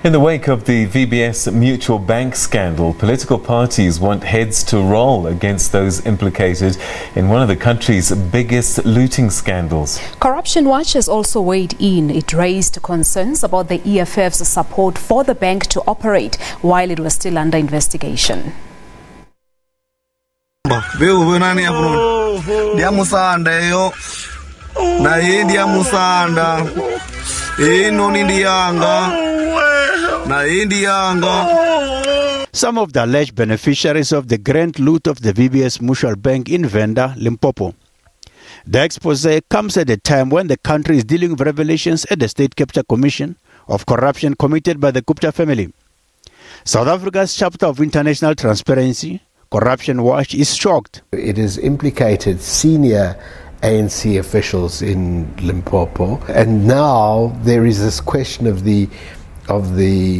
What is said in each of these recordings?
In the wake of the VBS Mutual Bank scandal, political parties want heads to roll against those implicated in one of the country's biggest looting scandals. Corruption Watch has also weighed in. It raised concerns about the EFF's support for the bank to operate while it was still under investigation. Some of the alleged beneficiaries of the grand loot of the VBS Mutual Bank in Venda, Limpopo. The expose comes at a time when the country is dealing with revelations at the State Capture Commission of corruption committed by the Gupta family. South Africa's chapter of international transparency, Corruption Watch, is shocked. It has implicated senior ANC officials in Limpopo, and now there is this question of the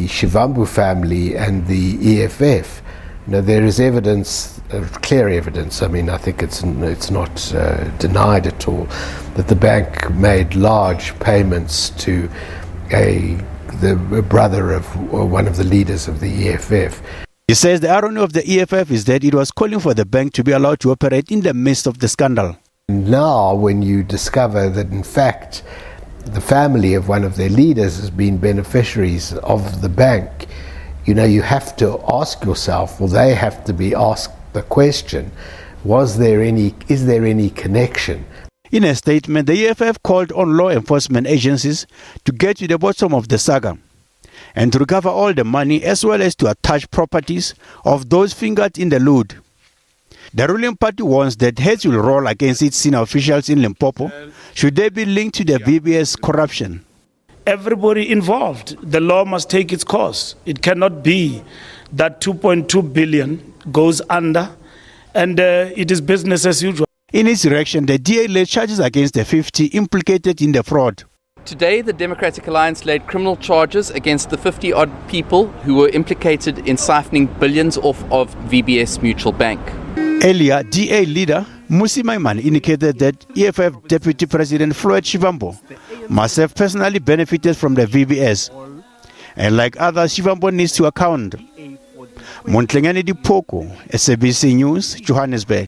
Shivambu family and the EFF. Now there is evidence, clear evidence. I mean, I think it's not denied at all that the bank made large payments to the brother of one of the leaders of the EFF. He says the irony of the EFF is that it was calling for the bank to be allowed to operate in the midst of the scandal. Now, when you discover that in fact the family of one of their leaders has been beneficiaries of the bank, you know, you have to ask yourself, or they have to be asked the question, is there any connection? In a statement, the EFF called on law enforcement agencies to get to the bottom of the saga and to recover all the money as well as to attach properties of those fingered in the loot. The ruling party warns that heads will roll against its senior officials in Limpopo should they be linked to the VBS corruption. Everybody involved, the law must take its course. It cannot be that 2.2 billion goes under and it is business as usual. In its reaction, the DA laid charges against the 50 implicated in the fraud. Today, the Democratic Alliance laid criminal charges against the 50-odd people who were implicated in siphoning billions off of VBS Mutual Bank. Earlier, DA leader Musi Maiman indicated that EFF Deputy President Floyd Shivambu must have personally benefited from the VBS. And like others, Shivambu needs to account. Montlengani Dipoko, SABC News, Johannesburg.